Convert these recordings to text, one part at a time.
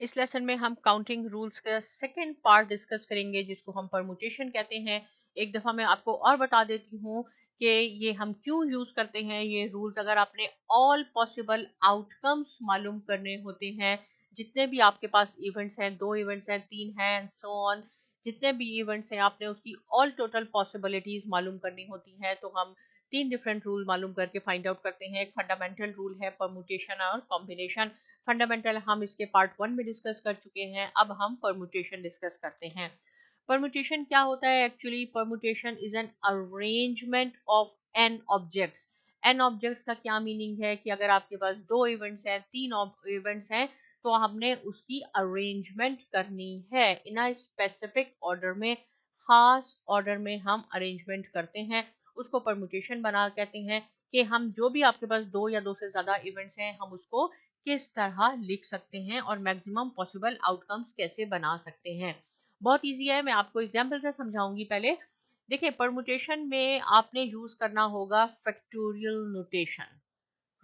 इस लेसन में हम काउंटिंग रूल्स का सेकेंड पार्ट डिस्कस करेंगे जिसको हम परमुटेशन कहते हैं। एक दफ़ा मैं आपको और बता देती हूँ कि ये हम क्यों यूज करते हैं ये रूल्स। अगर आपने ऑल पॉसिबल आउटकम्स मालूम करने होते हैं, जितने भी आपके पास इवेंट्स हैं, 2 इवेंट्स हैं, 3 हैं एंड सो ऑन, जितने भी इवेंट्स हैं आपने उसकी ऑल टोटल पॉसिबिलिटीज मालूम करनी होती हैं, तो हम 3 डिफरेंट रूल मालूम करके फाइंड आउट करते हैं। एक फंडामेंटल रूल है परमुटेशन और कॉम्बिनेशन। फंडामेंटल हम इसके पार्ट 1 में डिस्कस कर चुके हैं, अब हम परमुटेशन डिस्कस करते हैं। परमुटेशन क्या होता है? Actually permutation is an arrangement of n objects. N objects का क्या मीनिंग है कि अगर आपके पास 2 इवेंट्स हैं, 3 इवेंट्स हैं, तो हमने उसकी अरेंजमेंट करनी है इन अ स्पेसिफिक ऑर्डर में, खास ऑर्डर में हम अरेंजमेंट करते हैं, उसको परमुटेशन बना कहते हैं। कि हम जो भी आपके पास 2 या 2 से ज्यादा इवेंट्स हैं, हम उसको किस तरह लिख सकते हैं और मैक्सिमम पॉसिबल आउटकम्स कैसे बना सकते हैं। बहुत इजी है, मैं आपको एग्जांपल से समझाऊंगी। पहले देखिए, परमुटेशन में आपने यूज करना होगा फैक्टोरियल नोटेशन,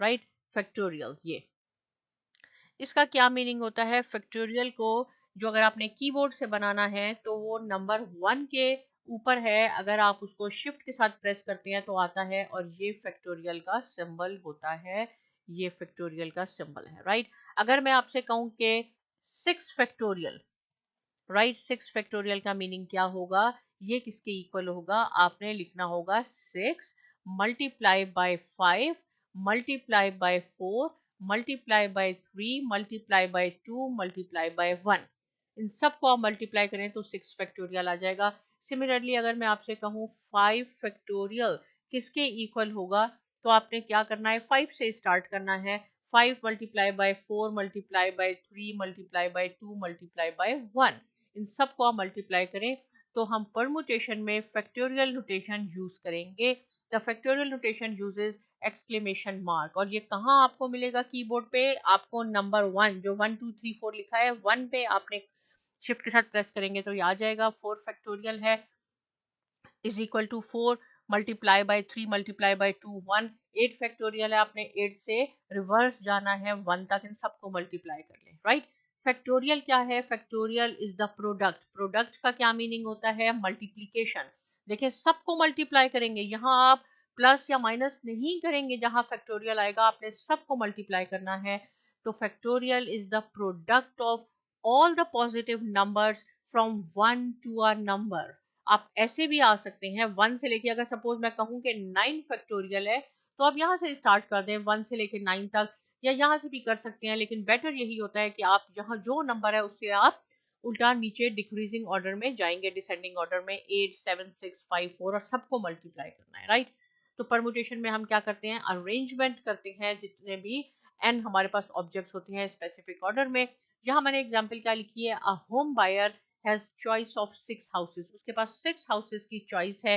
राइट। फैक्टोरियल, ये इसका क्या मीनिंग होता है? फैक्टोरियल को जो अगर आपने कीबोर्ड से बनाना है तो वो नंबर 1 के ऊपर है, अगर आप उसको शिफ्ट के साथ प्रेस करते हैं तो आता है, और ये फैक्टोरियल का सिंबल होता है। ये फैक्टोरियल का सिंबल है, राइट। अगर मैं आपसे कहूं कि 6 फैक्टोरियल, राइट, 6 फैक्टोरियल का मीनिंग क्या होगा? ये किसके इक्वल होगा? आपने लिखना होगा 6 multiply by 5 multiply by 4 multiply by 3 multiply by 2 multiply by 1। इन सब को आप मल्टीप्लाई करें तो 6 फैक्टोरियल आ जाएगा। सिमिलरली अगर मैं आपसे कहूँ 5 फैक्टोरियल किसके इक्वल होगा, तो आपने क्या करना है? 5 से स्टार्ट करना है। 5 multiply by 4 multiply by 3 multiply by 2 multiply by 1। इन सब को आप मल्टीप्लाई करें तो हम परमुटेशन में फैक्टोरियल नोटेशन यूज करेंगे। The factorial notation uses exclamation mark, और ये कहाँ आपको मिलेगा? कीबोर्ड पे आपको नंबर 1 जो 1 2 3 4 लिखा है, 1 पे आपने शिफ्ट के साथ प्रेस करेंगे तो ये आ जाएगा। 4 फैक्टोरियल है is equal to 4 multiply by 3 multiply by 2 1। 8 factorial है, आपने 8 से रिवर्स जाना है 1 तक, इन सबको मल्टीप्लाई कर लें, राइट। फैक्टोरियल क्या है? Factorial is the product. Product का क्या मीनिंग होता है? मल्टीप्लीकेशन। देखिए, सबको मल्टीप्लाई करेंगे, यहाँ आप प्लस या माइनस नहीं करेंगे। जहां फैक्टोरियल आएगा आपने सबको मल्टीप्लाई करना है। तो factorial is the product of all the positive numbers from 1 to a number. आप ऐसे भी आ सकते हैं 1 से लेके, अगर सपोज मैं कहूं कि 9 फैक्टोरियल है, तो आप यहां से स्टार्ट कर दें 1 से लेके 9 तक, या यहां से भी कर सकते हैं, लेकिन बेटर यही होता है कि आप जहां जो नंबर है उससे आप उल्टा नीचे डिक्रीजिंग ऑर्डर में जाएंगे, डिसेंडिंग ऑर्डर में 8 7 6 5 4, और सबको मल्टीप्लाई करना है, राइट। तो परमुटेशन में हम क्या करते हैं? अरेंजमेंट करते हैं जितने भी एन हमारे पास ऑब्जेक्ट्स होते हैं स्पेसिफिक ऑर्डर में। यहाँ मैंने एग्जाम्पल क्या लिखी है? A home buyer has choice of 6 houses। उसके पास 6 houses की choice है।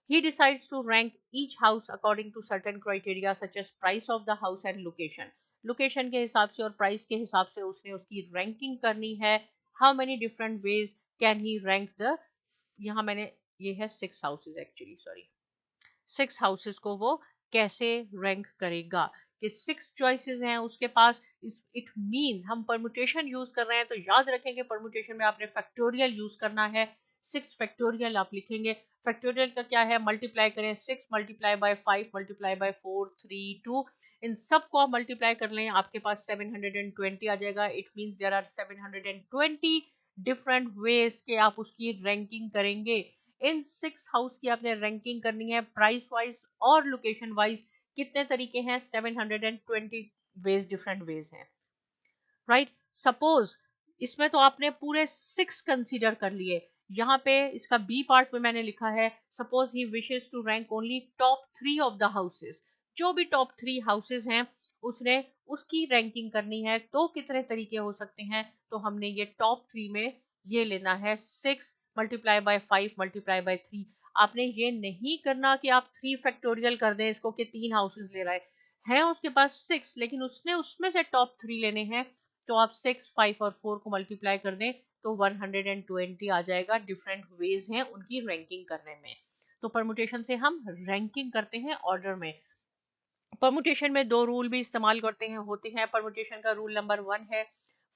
He decides to rank each house according to certain criteria such as price of the house and location। Location के हिसाब से और प्राइस के हिसाब से उसने उसकी रैंकिंग करनी है। How many different ways can he rank the, यहाँ मैंने, ये है 6 houses एक्चुअली, सॉरी, 6 हाउसेस को वो कैसे रैंक करेगा? कि 6 चॉइसेस हैं उसके पास। इट मींस हम परमुटेशन यूज कर रहे हैं, तो याद रखें कि परमुटेशन में आपने फैक्टोरियल यूज करना है। 6 फैक्टोरियल आप लिखेंगे। फैक्टोरियल का क्या है? मल्टीप्लाई करें 6 मल्टीप्लाई बाय 5 मल्टीप्लाई बाय 4 3 2, इन सब को आप मल्टीप्लाई कर लें, आपके पास 720 आ जाएगा। It means there are 720 different ways के आप उसकी रैंकिंग करेंगे। इन 6 हाउस की आपने रैंकिंग करनी है प्राइस वाइज और लोकेशन वाइज। कितने तरीके हैं? 720 वेज, डिफरेंट वेज हैं, राइट। सपोज इसमें तो आपने पूरे 6 कंसीडर कर लिए। यहाँ पे इसका बी पार्ट में मैंने लिखा है, suppose he wishes to rank only top 3 of the houses. जो भी टॉप 3 हाउसेस हैं उसने उसकी रैंकिंग करनी है। तो कितने तरीके हो सकते हैं? तो हमने ये टॉप 3 में ये लेना है 6 मल्टीप्लाई बाय 5 मल्टीप्लाई बाय 3। आपने ये नहीं करना कि आप 3 फैक्टोरियल कर दें इसको कि 3 हाउसेस ले रहा है उसके पास 6, लेकिन उसने उसमें से टॉप 3 लेने हैं। तो आप 6 5 और 4 को मल्टीप्लाई कर दें तो 120 आ जाएगा। डिफरेंट वेज हैं उनकी रैंकिंग करने में। तो परमुटेशन से हम रैंकिंग करते हैं ऑर्डर में। परमुटेशन में 2 रूल भी इस्तेमाल करते हैं होते हैं। परमुटेशन का रूल नंबर 1 है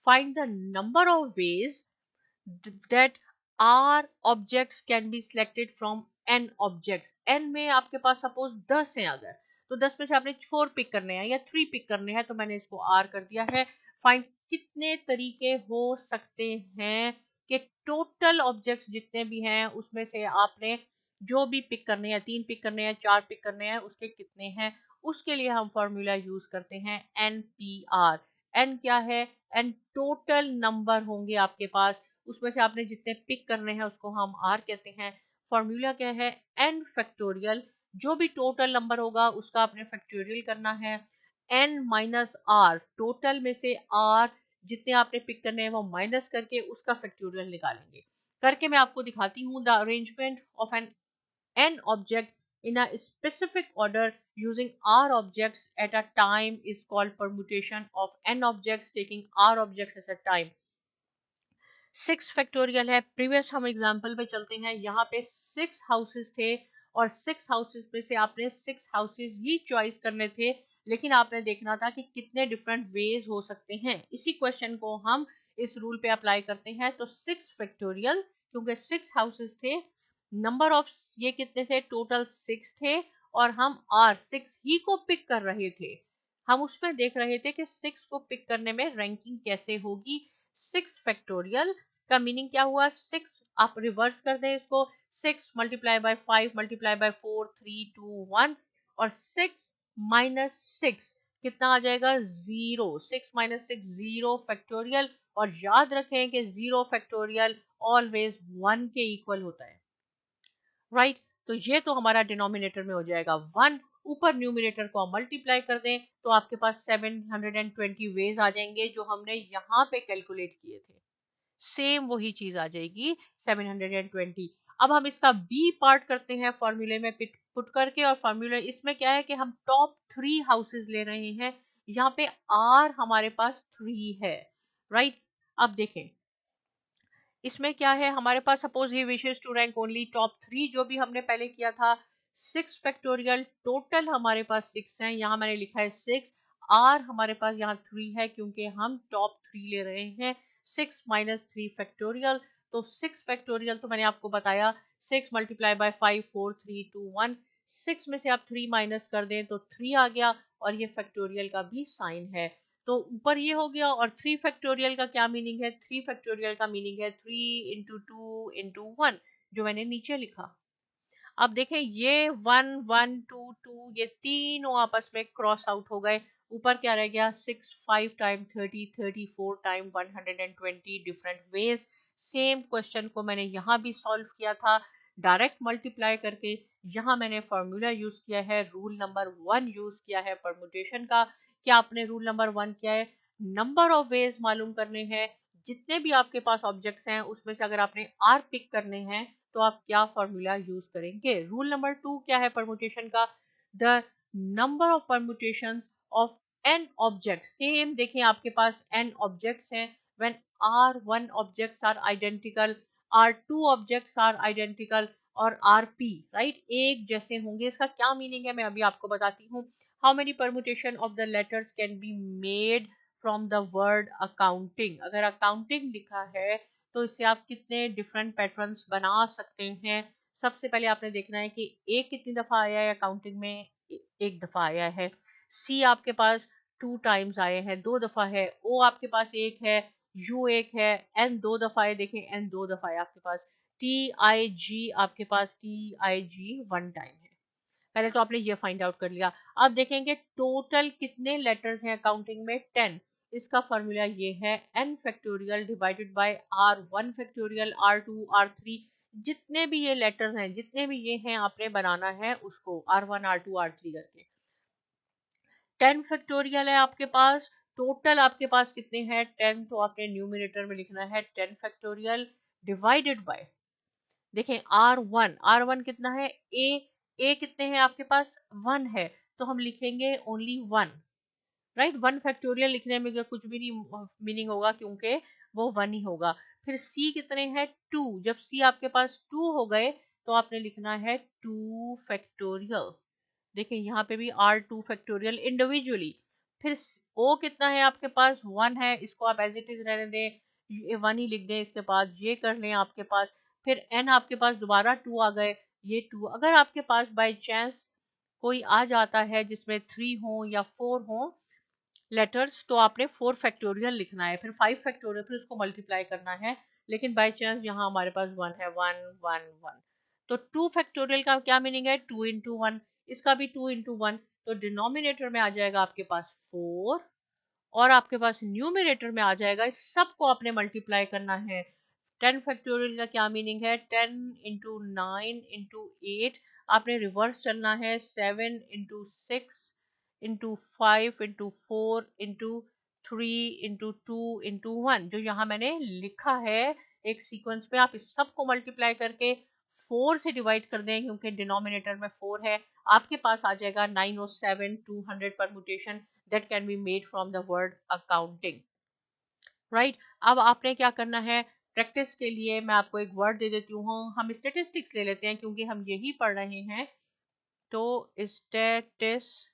find the number of ways that R objects can be selected from n objects. n में आपके पास सपोज 10 है, अगर तो 10 में से आपने 4 पिक करने हैं या 3 पिक करने हैं, तो मैंने इसको R कर दिया है। फाइंड कितने तरीके हो सकते हैं कि टोटल ऑब्जेक्ट्स जितने भी हैं उसमें से आपने जो भी पिक करने हैं, 3 पिक करने हैं, 4 पिक करने हैं, उसके कितने हैं। उसके लिए हम फॉर्मूला यूज करते हैं NPR। n क्या है? n टोटल नंबर होंगे आपके पास, उसमें से आपने जितने पिक करने हैं उसको हम R कहते हैं। फॉर्मूला क्या है? n फैक्टोरियल, जो भी टोटल नंबर होगा उसका आपने फैक्टोरियल करना है। n माइनस r, टोटल में से r जितने आपने पिक करने हैं वो माइनस करके उसका फैक्टोरियल निकालेंगे। करके मैं आपको दिखाती हूँ। The arrangement of n n object in a specific order using r objects at a time is called permutation of n objects taking r objects as a time। 6 factorial है। Previous हम example पे चलते हैं। यहाँ पे 6 houses थे और 6 houses में से आपने 6 हाउसेस ही चॉइस करने थे, लेकिन आपने देखना था कि कितने डिफरेंट वेज हो सकते हैं। इसी क्वेश्चन को हम इस रूल पे अप्लाई करते हैं। तो 6 फैक्टोरियल, क्योंकि 6 हाउसेस थे, नंबर ऑफ ये कितने थे? टोटल 6 थे और हम आर 6 ही को पिक कर रहे थे। हम उसमें देख रहे थे कि 6 को पिक करने में रैंकिंग कैसे होगी। 6 फैक्टोरियल का मीनिंग क्या हुआ? 6, आप रिवर्स कर दें इसको, 6 मल्टीप्लाई बाय 5 मल्टीप्लाई बाय 4 3 2 1 और 6 माइनस 6 कितना आ जाएगा? 0। 6 माइनस 6 0 फैक्टोरियल। और याद रखें कि 0 फैक्टोरियल ऑलवेज 1 के इक्वल होता है, राइट। तो ये तो हमारा डिनोमिनेटर में हो जाएगा 1। ऊपर न्यूमिनेटर को हम मल्टीप्लाई कर दें तो आपके पास 720 वेज आ जाएंगे जो हमने यहाँ पे कैलकुलेट किए थे। सेम वही चीज आ जाएगी 720। अब हम इसका बी पार्ट करते हैं फॉर्मूले में पुट करके। और फॉर्मूला इसमें क्या है कि हम टॉप 3 हाउसेस ले रहे हैं। यहाँ पे आर हमारे पास 3 है, राइट। अब देखें इसमें क्या है हमारे पास। Suppose he wishes to rank only top 3, जो भी हमने पहले किया था। 6 फैक्टोरियल, टोटल हमारे पास 6 हैं, यहाँ मैंने लिखा है 6। आर हमारे पास यहाँ 3 है क्योंकि हम टॉप 3 ले रहे हैं। 6 माइनस 3 फैक्टोरियल, तो 6 फैक्टोरियल तो मैंने आपको बताया 6 मल्टीप्लाई बाय 5 4 3 2 1। 6 में से आप 3 माइनस कर दें तो 3 आ गया और ये फैक्टोरियल का भी साइन है। तो ऊपर ये हो गया। और 3 फैक्टोरियल का क्या मीनिंग है? 3 फैक्टोरियल का मीनिंग है 3 इंटू 2 इंटू 1, जो मैंने नीचे लिखा। अब देखें ये 1 1 2 2 ये तीनों आपस में क्रॉस आउट हो गए। ऊपर क्या रह गया? 6 5 time 30 34 time 120 different ways. Same question को मैंने यहाँ भी सॉल्व किया था डायरेक्ट मल्टीप्लाई करके। यहाँ मैंने फॉर्मूला यूज किया है, रूल नंबर 1 यूज किया है परमुटेशन का। क्या आपने रूल नंबर 1 किया है? नंबर ऑफ वेज मालूम करने हैं। जितने भी आपके पास ऑब्जेक्ट्स हैं उसमें से अगर आपने आर पिक करने हैं तो आप क्या फॉर्मूला यूज करेंगे। रूल नंबर 2 क्या है परमुटेशन का? The number of permutations of n object. Same देखें आपके पास एन ऑब्जेक्ट्स हैं। When r 1 objects are identical, r 2 objects are identical और आर पी, राइट, एक जैसे होंगे। इसका क्या मीनिंग है मैं अभी आपको बताती हूँ। How many permutation of the letters can be made from the word accounting. अगर अकाउंटिंग लिखा है तो इससे आप कितने डिफरेंट पैटर्न्स बना सकते हैं। सबसे पहले आपने देखना है कि ए कितनी दफा आया है अकाउंटिंग में, एक दफा आया है। सी आपके पास 2 टाइम्स आए हैं, 2 दफा है। ओ आपके पास एक है, यू एक है, एन 2 दफा है, देखें एन 2 दफा है आपके पास। टी आई जी आपके पास टी आई जी 1 टाइम है। पहले तो आपने ये फाइंड आउट कर लिया। अब देखेंगे टोटल कितने लेटर्स हैं अकाउंटिंग में, 10। इसका फॉर्मूला ये है n factorial divided by r1 factorial r2 r3। जितने भी ये लेटर्स हैं, जितने भी ये हैं, आपने बनाना है उसको r1 r2 r3 करके। 10 फैक्टोरियल है आपके पास। टोटल आपके पास कितने हैं? 10। तो आपने न्यूमिनेटर में लिखना है 10 फैक्टोरियल डिवाइडेड बाय, देखें r1 कितना है? ए कितने हैं आपके पास? 1 है, तो हम लिखेंगे ओनली 1, राइट। 1 फैक्टोरियल लिखने में कुछ भी नहीं मीनिंग होगा क्योंकि वो 1 ही होगा। फिर सी कितने हैं? 2। जब सी आपके पास 2 हो गए तो आपने लिखना है 2 फैक्टोरियल। देखें यहाँ पे भी r2 फैक्टोरियल इंडिविजुअली। फिर ओ कितना है आपके पास, 1 है, इसको आप एज इट इज रहने दें, ये 1 ही लिख दें इसके बाद, ये कर लें आपके पास। फिर एन आपके पास दोबारा 2 आ गए, ये 2। अगर आपके पास बाय चांस कोई आ जाता है जिसमें 3 हो या 4 हो लेटर्स, तो आपने 4 फैक्टोरियल लिखना है, फिर 5 फैक्टोरियल, फिर उसको मल्टीप्लाई करना है। लेकिन बाय चांस यहाँ हमारे पास 1 है, 1 1 1। तो 2 फैक्टोरियल का क्या मीनिंग है, 2 इंटू 1। इसका भी 2 इंटू 1। तो डिनोमिनेटर में आ जाएगा आपके पास 4, और आपके पास न्यूमरेटर में आ जाएगा, इस सब को आपने मल्टीप्लाई करना है। 10 फैक्टोरियल का क्या मीनिंग है, 10 इंटू 9 इंटू 8। आपने रिवर्स चलना है, 7 into 6 into 5 into 4 into 3 into 2 into 1, जो यहाँ मैंने लिखा है एक सीक्वेंस पे। आप इस सब को मल्टीप्लाई करके 4 से डिवाइड कर दें, क्योंकि डिनोमिनेटर में 4 है। आपके पास आ जाएगा 907 200 permutation that can be made from the word accounting, right? अब आपने क्या करना है, प्रैक्टिस के लिए मैं आपको एक वर्ड दे देती हूँ, हम स्टेटिस्टिक्स ले लेते हैं क्योंकि हम यही पढ़ रहे हैं। तो स्टेटिस्टिक्स,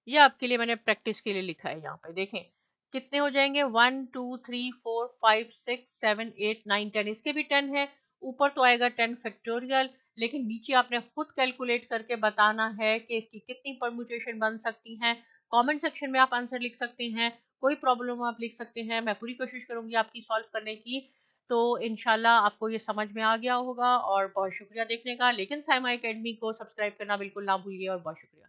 ये आपके लिए मैंने प्रैक्टिस के लिए लिखा है। यहाँ पे देखें कितने हो जाएंगे, 1 2 3 4 5 6 7 8 9 10। इसके भी 10 है, ऊपर तो आएगा 10 फैक्टोरियल, लेकिन नीचे आपने खुद कैलकुलेट करके बताना है कि इसकी कितनी परम्यूटेशन बन सकती हैं। कमेंट सेक्शन में आप आंसर लिख सकते हैं, कोई प्रॉब्लम आप लिख सकते हैं, मैं पूरी कोशिश करूंगी आपकी सॉल्व करने की। तो इंशाल्लाह आपको ये समझ में आ गया होगा, और बहुत शुक्रिया देखने का। लेकिन साइमा एकेडमी को सब्सक्राइब करना बिल्कुल ना भूलिए, और बहुत शुक्रिया।